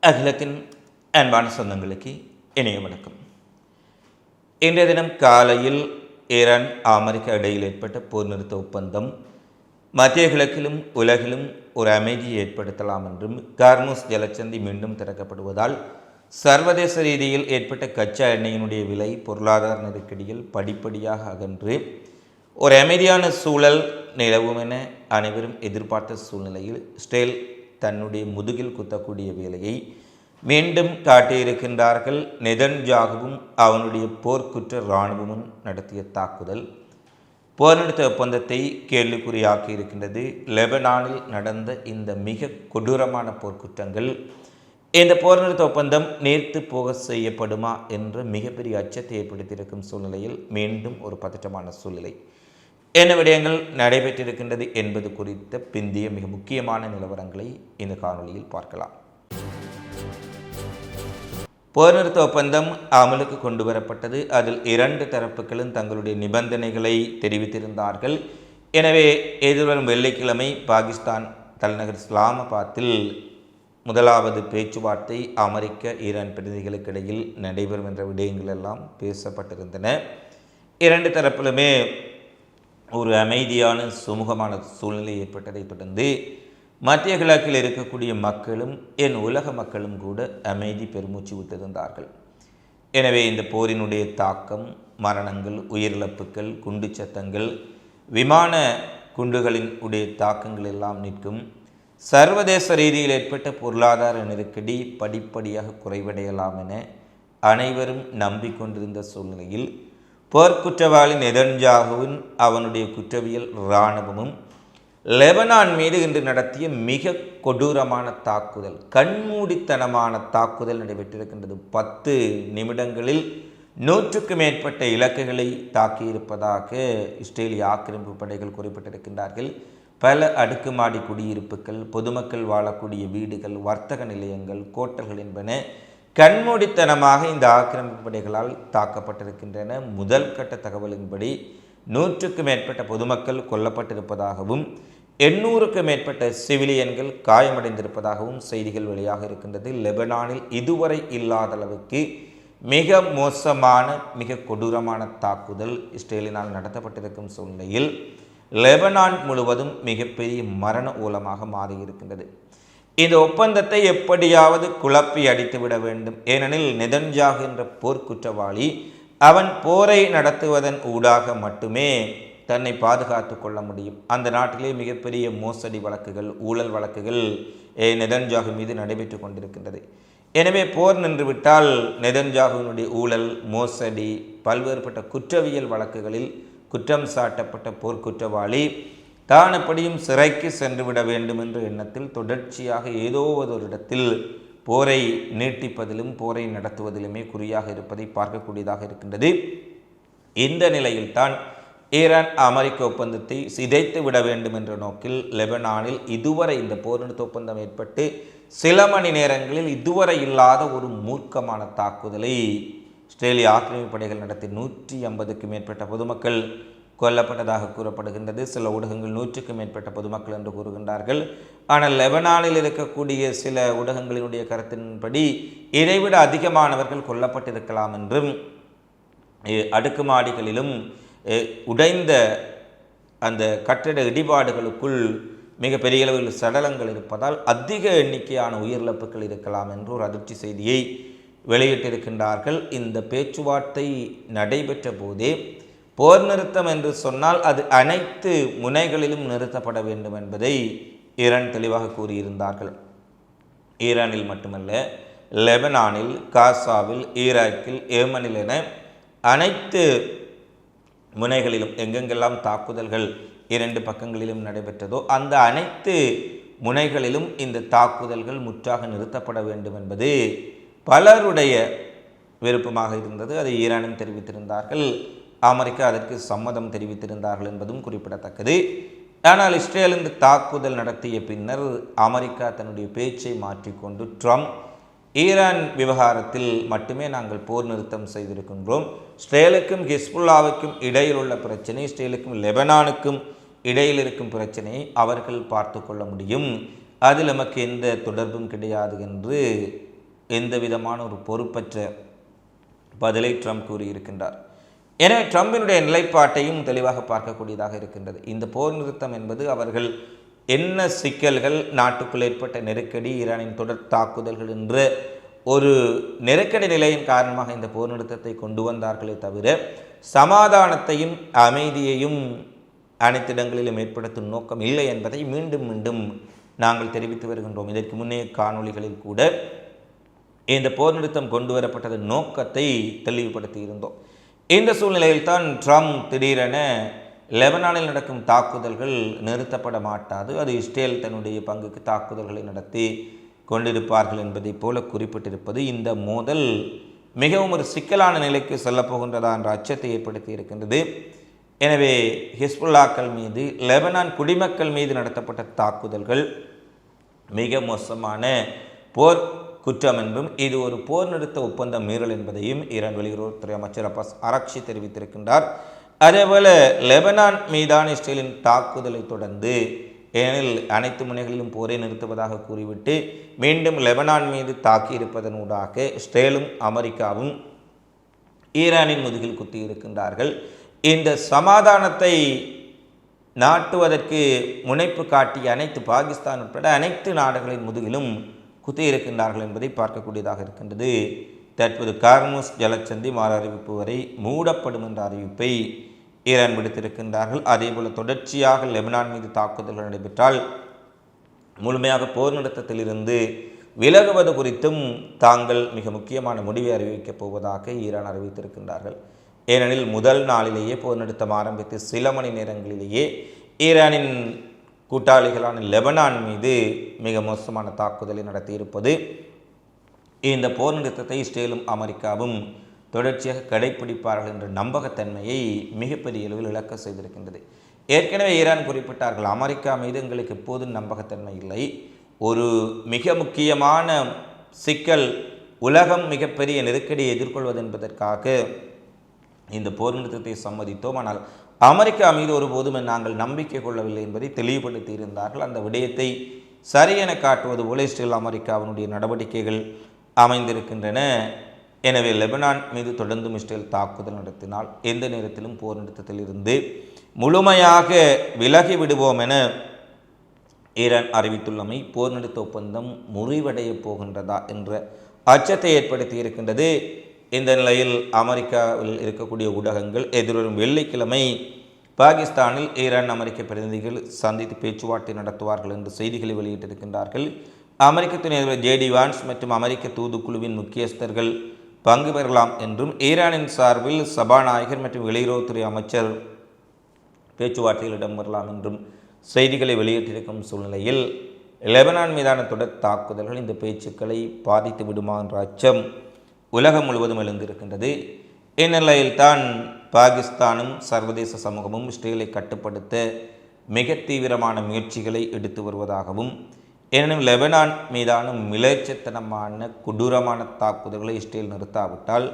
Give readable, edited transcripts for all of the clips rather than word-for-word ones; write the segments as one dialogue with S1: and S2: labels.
S1: அகிலத்தின் அன்பான சொந்தங்களுக்கு இணைய வணக்கம். இன்றைய தினம் காலையில் ஈரான் அமெரிக்கா இடையில் ஏற்பட்ட போர் நிறுத்த ஒப்பந்தம் மத்திய கிழக்கிலும் உலகிலும் ஒரு அமைதியை ஏற்படுத்தலாம் என்றும், கார்முஸ் ஜலச்சந்தி மீண்டும் திறக்கப்படுவதால் சர்வதேச ரீதியில் ஏற்பட்ட கச்சா எண்ணெயினுடைய விலை பொருளாதார நெருக்கடியில் படிப்படியாக அகன்று ஒரு அமைதியான சூழல் நிலவும் என அனைவரும் எதிர்பார்த்த சூழ்நிலையில் இஸ்ரேல் தன்னுடைய முதுகில் குத்தக்கூடிய வேலையை மீண்டும் காட்டியிருக்கின்றார்கள். நெதன்யாகுவும் அவனுடைய போர்க்குற்ற இராணுவமும் நடத்திய தாக்குதல் போர் நிறுத்த ஒப்பந்தத்தை கேள்விக்குறியாக்கி இருக்கின்றது. லெபனானில் நடந்த இந்த மிக கொடூரமான போர்க்குற்றங்கள், இந்த போர் நிறுத்த ஒப்பந்தம் நீர்த்து போக செய்யப்படுமா என்ற மிகப்பெரிய அச்சத்தை ஏற்படுத்தியிருக்கும் சூழ்நிலையில் மீண்டும் ஒரு பதற்றமான சூழ்நிலை என்ன விடயங்கள் நடைபெற்றிருக்கின்றது என்பது குறித்த பிந்திய மிக முக்கியமான நிலவரங்களை இந்த காணொலியில் பார்க்கலாம். போர் நிறுத்த ஒப்பந்தம் அமலுக்கு கொண்டு வரப்பட்டது. அதில் இரண்டு தரப்புகளும் தங்களுடைய நிபந்தனைகளை தெரிவித்திருந்தார்கள். எனவே எதிர்வரும் வெள்ளிக்கிழமை பாகிஸ்தான் தலைநகர் இஸ்லாமாபாத்தில் முதலாவது பேச்சுவார்த்தை அமெரிக்க ஈரான் பிரதிநிதிகளுக்கு இடையில் நடைபெறும் என்ற விடயங்கள் எல்லாம் பேசப்பட்டிருந்தன. இரண்டு தரப்பிலுமே ஒரு அமைதியான சுமூகமான சூழ்நிலை ஏற்பட்டதை தொடர்ந்து மத்திய கிழக்கில் இருக்கக்கூடிய மக்களும் என் உலக மக்களும் கூட அமைதி பெருமூச்சு விட்டிருந்தார்கள். எனவே இந்த போரினுடைய தாக்கம், மரணங்கள், உயிரிழப்புகள், குண்டு சத்தங்கள், விமான குண்டுகளின் உடைய தாக்கங்கள் எல்லாம் நிற்கும். சர்வதேச ரீதியில் ஏற்பட்ட பொருளாதார நெருக்கடி படிப்படியாக குறைவடையலாம் என அனைவரும் நம்பிக்கொண்டிருந்த சூழ்நிலையில் போர்க்குற்றவாளி நெதன்யாகுவும் அவனுடைய குற்றவியல் இராணுவமும் லெபனான் மீது இன்று நடத்திய மிக கொடூரமான தாக்குதல், கண்மூடித்தனமான தாக்குதல் நடைபெற்றிருக்கின்றது. 10 நிமிடங்களில் 100க்கும் மேற்பட்ட இலக்குகளை தாக்கியிருப்பதாக இஸ்ரேலிய ஆக்கிரமிப்பு படைகள் குறிப்பிட்டிருக்கின்றார்கள். பல அடுக்குமாடி குடியிருப்புகள், பொதுமக்கள் வாழக்கூடிய வீடுகள், வர்த்தக நிலையங்கள், கோட்டல்கள் என்பன கண்மூடித்தனமாக இந்த ஆக்கிரமிப்பு படைகளால் தாக்கப்பட்டிருக்கின்றன. முதல் கட்ட தகவலின்படி 100க்கும் மேற்பட்ட பொதுமக்கள் கொல்லப்பட்டிருப்பதாகவும் 800க்கும் மேற்பட்ட சிவிலியன்கள் காயமடைந்திருப்பதாகவும் செய்திகள் வெளியாக இருக்கின்றது. லெபனானில் இதுவரை இல்லாத அளவுக்கு மிக மோசமான, மிக கொடூரமான தாக்குதல் இஸ்ரேலினால் நடத்தப்பட்டிருக்கும் சூழ்நிலையில் லெபனான் முழுவதும் மிகப்பெரிய மரண ஊலமாக மாறியிருக்கின்றது. இந்த ஒப்பந்தத்தை எப்படியாவது குழப்பி அடித்துவிட வேண்டும். ஏனெனில் நெதன்யாகு என்ற போர்க்குற்றவாளி அவன் போரை நடத்துவதன் ஊடாக மட்டுமே தன்னை பாதுகாத்து கொள்ள முடியும். அந்த நாட்டிலே மிகப்பெரிய மோசடி வழக்குகள், ஊழல் வழக்குகள் நெதன்யாகு மீது நடைபெற்று கொண்டிருக்கின்றது. எனவே போர் நின்றுவிட்டால் நெதன்யாகுவினுடைய ஊழல், மோசடி, பல்வேறுபட்ட குற்றவியல் வழக்குகளில் குற்றம் சாட்டப்பட்ட போர்க்குற்றவாளி தான் எப்படியும் சிறைக்கு சென்றுவிட வேண்டும் என்ற எண்ணத்தில் தொடர்ச்சியாக ஏதோ ஒரு இடத்தில் போரை நீட்டிப்பதிலும் போரை நடத்துவதிலுமே குறியாக இருப்பதை பார்க்கக்கூடியதாக இருக்கின்றது. இந்த நிலையில்தான் ஈரான் அமெரிக்க ஒப்பந்தத்தை சிதைத்து விட வேண்டும் என்ற நோக்கில் லெபனானில் இதுவரை இந்த போர் நிறுத்த ஒப்பந்தம் ஏற்பட்டு சில மணி நேரங்களில் இதுவரை இல்லாத ஒரு மூர்க்கமான தாக்குதலை இஸ்ரேலிய ஆக்கிரமிப்பு படைகள் நடத்தி 150க்கும் மேற்பட்ட பொதுமக்கள் கொல்லப்பட்டதாக கூறப்படுகின்றது. சில ஊடகங்கள் 100க்கும் மேற்பட்ட பொதுமக்கள் என்று கூறுகின்றார்கள். ஆனால் லெபனானில் இருக்கக்கூடிய சில ஊடகங்களினுடைய கருத்தின்படி இதைவிட அதிகமானவர்கள் கொல்லப்பட்டிருக்கலாம் என்றும், அடுக்குமாடிகளிலும் உடைந்த அந்த கட்டிட இடிபாடுகளுக்குள் மிக பெரிய அளவில் சடலங்கள் இருப்பதால் அதிக எண்ணிக்கையான உயிரிழப்புகள் இருக்கலாம் என்று ஒரு அதிர்ச்சி செய்தியை வெளியிட்டிருக்கின்றார்கள். இந்த பேச்சுவார்த்தை நடைபெற்ற போதே போர் நிறுத்தம் என்று சொன்னால் அது அனைத்து முனைகளிலும் நிறுத்தப்பட வேண்டும் என்பதை ஈரான் தெளிவாக கூறியிருந்தார்கள். ஈரானில் மட்டுமல்ல, லெபனானில், காசாவில், ஈராக்கில், ஏமனில் என அனைத்து முனைகளிலும் எங்கெங்கெல்லாம் தாக்குதல்கள் இரண்டு பக்கங்களிலும் நடைபெற்றதோ அந்த அனைத்து முனைகளிலும் இந்த தாக்குதல்கள் முற்றாக நிறுத்தப்பட வேண்டும் என்பது பலருடைய விருப்பமாக இருந்தது. அதை ஈரானும் தெரிவித்திருந்தார்கள். அமெரிக்கா அதற்கு சம்மதம் தெரிவித்திருந்தார்கள் என்பதும் குறிப்பிடத்தக்கது. ஆனால் இஸ்ரேல் இந்த தாக்குதல் நடத்திய பின்னர் அமெரிக்கா தன்னுடைய பேச்சை மாற்றிக்கொண்டு ட்ரம்ப் ஈரான் விவகாரத்தில் மட்டுமே நாங்கள் போர் நிறுத்தம் செய்திருக்கின்றோம், இஸ்ரேலுக்கும் ஹிஸ்புல்லாவுக்கும் இடையில் உள்ள பிரச்சனை, இஸ்ரேலுக்கும் லெபனானுக்கும் இடையில் இருக்கும் பிரச்சனையை அவர்கள் பார்த்து கொள்ள முடியும், அதில் நமக்கு எந்த தொடர்பும் கிடையாது என்று எந்த விதமான ஒரு பொறுப்பற்ற பதிலை ட்ரம்ப் கூறியிருக்கின்றார். எனவே ட்ரம்பினுடைய நிலைப்பாட்டையும் தெளிவாக பார்க்கக்கூடியதாக இருக்கின்றது. இந்த போர் நிறுத்தம் என்பது அவர்கள் என்ன சிக்கல்கள், நாட்டுக்குள் ஏற்பட்ட நெருக்கடி, ஈரானின் தொடர் தாக்குதல்கள் என்ற ஒரு நெருக்கடி நிலையின் காரணமாக இந்த போர் நிறுத்தத்தை கொண்டு வந்தார்களே தவிர சமாதானத்தையும் அமைதியையும் அனைத்து இடங்களிலும் ஏற்படுத்தும் நோக்கம் இல்லை என்பதை மீண்டும் மீண்டும் நாங்கள் தெரிவித்து வருகின்றோம். இதற்கு முன்னைய காணொளிகளில் கூட இந்த போர் நிறுத்தம் கொண்டு வரப்பட்டதன் நோக்கத்தை தெளிவுபடுத்தி இருந்தோம். இந்த சூழ்நிலையில் தான் ட்ரம்ப் திடீரென லெபனானில் நடக்கும் தாக்குதல்கள் நிறுத்தப்பட மாட்டாது, அது இஸ்ரேல் தன்னுடைய பங்குக்கு தாக்குதல்களை நடத்தி கொண்டிருப்பார்கள் என்பதை போல குறிப்பிட்டிருப்பது இந்த மோதல் மிகவும் ஒரு சிக்கலான நிலைக்கு செல்லப்போகின்றதா என்ற அச்சத்தை ஏற்படுத்தி இருக்கின்றது. எனவே ஹிஸ்புல்லாக்கள் மீது, லெபனான் குடிமக்கள் மீது நடத்தப்பட்ட தாக்குதல்கள் மிக மோசமான போர் குற்றம் என்றும் இது ஒரு போர் நிறுத்த ஒப்பந்த மீறல் என்பதையும் ஈரான் வெளியுறவுத்துறை அமைச்சர் அப்பாஸ் அரக்ஷி தெரிவித்திருக்கின்றார். அதேபோல லெபனான் மீதான இஸ்ரேலின் தாக்குதலை தொடர்ந்து, ஏனெனில் அனைத்து முனைகளிலும் போரை நிறுத்துவதாக கூறிவிட்டு மீண்டும் லெபனான் மீது தாக்கியிருப்பதனூடாக இஸ்ரேலும் அமெரிக்காவும் ஈரானின் முதுகில் குத்தியிருக்கின்றார்கள். இந்த சமாதானத்தை நாட்டுவதற்கு முனைப்பு காட்டிய அனைத்து பாகிஸ்தான் உட்பட அனைத்து நாடுகளின் முதுகிலும் குத்தியிருக்கின்றார்கள் என்பதை பார்க்கக்கூடியதாக இருக்கின்றது. தற்போது கார்முஸ் ஜலச்சந்தி மாறு அறிவிப்பு வரை மூடப்படும் என்ற அறிவிப்பை ஈரான் விடுத்திருக்கின்றார்கள். அதேபோல் தொடர்ச்சியாக லெபனான் மீது தாக்குதல்கள் நடைபெற்றால் முழுமையாக போர் நிறுத்தத்திலிருந்து விலகுவது குறித்தும் தாங்கள் மிக முக்கியமான முடிவை அறிவிக்கப் போவதாக ஈரான் அறிவித்திருக்கின்றார்கள். ஏனெனில் முதல் நாளிலேயே போர் நிறுத்தம் ஆரம்பித்து சில மணி நேரங்களிலேயே ஈரானின் கூட்டாளிகளான லெபனான் மீது மிக மோசமான தாக்குதலை நடத்தியிருப்பது இந்த போர் நிறுத்தத்தை இஸ்ரேலும் அமெரிக்காவும் தொடர்ச்சியாக கடைப்பிடிப்பார்கள் என்ற நம்பகத்தன்மையை மிகப்பெரிய அளவில் இழக்க செய்திருக்கின்றது. ஏற்கனவே ஈரான் குறிப்பிட்டார்கள், அமெரிக்கா மீது எங்களுக்கு எப்போதும் நம்பகத்தன்மை இல்லை, ஒரு மிக முக்கியமான சிக்கல், உலகம் மிகப்பெரிய நெருக்கடியை எதிர்கொள்வது என்பதற்காக இந்த போர் நிறுத்தத்தை சம்மதித்தோம், ஆனால் அமெரிக்கா மீது ஒருபோதும் நாங்கள் நம்பிக்கை கொள்ளவில்லை என்பதை தெளிவுபடுத்தி இருந்தார்கள். அந்த விடயத்தை சரியென காட்டுவது போல இஸ்ரேல் அமெரிக்காவினுடைய நடவடிக்கைகள் அமைந்திருக்கின்றன. எனவே லெபனான் மீது தொடர்ந்தும் இஸ்ரேல் தாக்குதல் நடத்தினால் எந்த நேரத்திலும் போர் நிறுத்தத்தில் இருந்து முழுமையாக விலகி விடுவோம் என ஈரான் அறிவித்துள்ளமை போர் நிறுத்த ஒப்பந்தம் முறிவடைய போகின்றதா என்ற அச்சத்தை ஏற்படுத்தி இருக்கின்றது. இந்த நிலையில் அமெரிக்காவில் இருக்கக்கூடிய ஊடகங்கள் எதிர்வரும் வெள்ளிக்கிழமை பாகிஸ்தானில் ஈரான் அமெரிக்க பிரதிநிதிகள் சந்தித்து பேச்சுவார்த்தை நடத்துவார்கள் என்று செய்திகளை வெளியிட்டிருக்கின்றார்கள். அமெரிக்க துணை அதிபர் ஜேடி வான்ஸ் மற்றும் அமெரிக்க தூதுக்குழுவின் முக்கியஸ்தர்கள் பங்கு பெறலாம் என்றும் ஈரானின் சார்பில் சபாநாயகர் மற்றும் வெளியுறவுத்துறை அமைச்சர் பேச்சுவார்த்தையில் இடம்பெறலாம் என்றும் செய்திகளை வெளியிட்டிருக்கும் சூழ்நிலையில் லெபனான் மீதான தொடர் தாக்குதல்கள் இந்த பேச்சுக்களை பாதித்து விடுமா என்ற அச்சம் உலகம் முழுவதும் எழுந்திருக்கின்றது. இந்நிலையில்தான் பாகிஸ்தானும் சர்வதேச சமூகமும் இஸ்ரேலை கட்டுப்படுத்த மிக தீவிரமான முயற்சிகளை எடுத்து வருவதாகவும், எனினும் லெபனான் மீதான மிலேச்சத்தனமான கொடூரமான தாக்குதல்களை இஸ்ரேல் நிறுத்தாவிட்டால்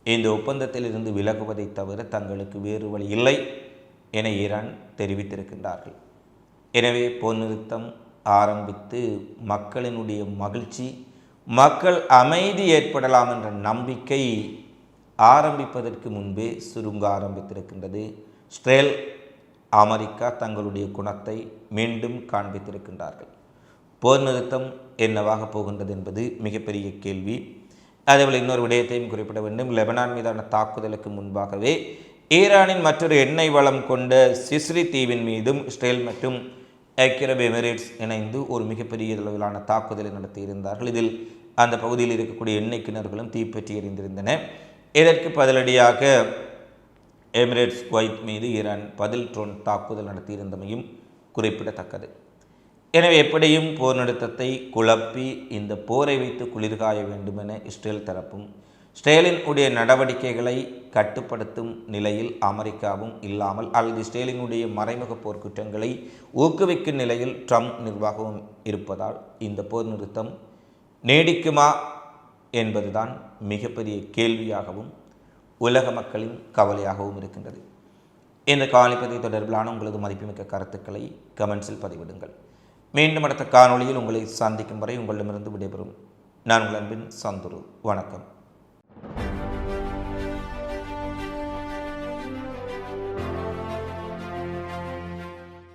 S1: இந்த ஒப்பந்தத்தில் இருந்து விலகுவதை தவிர தங்களுக்கு வேறு வழி இல்லை என ஈரான் தெரிவித்திருக்கின்றார்கள். எனவே போர் நிறுத்தம் ஆரம்பித்து மக்களினுடைய மகிழ்ச்சி, மக்கள் அமைதி ஏற்படலாம் என்ற நம்பிக்கை ஆரம்பிப்பதற்கு முன்பே சுருங்க ஆரம்பித்திருக்கின்றது. இஸ்ரேல் அமெரிக்கா தங்களுடைய குணத்தை மீண்டும் காண்பித்திருக்கின்றார்கள். போர் நிறுத்தம் என்னவாக போகின்றது என்பது மிகப்பெரிய கேள்வி. அதேபோல் இன்னொரு விடயத்தையும் குறிப்பிட வேண்டும். லெபனான் மீதான தாக்குதலுக்கு முன்பாகவே ஈரானின் மற்றொரு எண்ணெய் வளம் கொண்ட சிஸ்ரி தீவின் மீதும் இஸ்ரேல் மற்றும் ஐக்கிய அரபு எமிரேட்ஸ் இணைந்து ஒரு மிகப்பெரிய அளவிலான தாக்குதலை நடத்தியிருந்தார்கள். இதில் அந்த பகுதியில் இருக்கக்கூடிய எண்ணெய் கிணறுகளும் தீப்பற்றி எறிந்திருந்தன. இதற்கு பதிலடியாக எமிரேட்ஸ் குவைத் மீது ஈரான் பதில் ட்ரோன் தாக்குதல் நடத்தியிருந்தமையும் குறிப்பிடத்தக்கது. எனவே எப்படியும் போர் நிறுத்தத்தை குழப்பி இந்த போரை வைத்து குளிர்காய வேண்டும் என இஸ்ரேல் தரப்பும், இஸ்ரேலின் உடைய நடவடிக்கைகளை கட்டுப்படுத்தும் நிலையில் அமெரிக்காவும் இல்லாமல் அல்லது இஸ்ரேலினுடைய மறைமுக போர்க்குற்றங்களை ஊக்குவிக்கும் நிலையில் ட்ரம்ப் நிர்வாகமும் இருப்பதால் இந்த போர் நிறுத்தம் நீடிக்குமா என்பதுதான் மிகப்பெரிய கேள்வியாகவும் உலக மக்களின் கவலையாகவும் இருக்கின்றது. இந்த காணொளி தொடர்பிலான உங்களது மதிப்புமிக்க கருத்துக்களை கமெண்ட்ஸில் பதிவிடுங்கள். மீண்டும் அடுத்த காணொளியில் உங்களை சந்திக்கும் வரை உங்களிடமிருந்து விடைபெறும் நான் உங்கள் அன்பின் சந்துரு. வணக்கம்.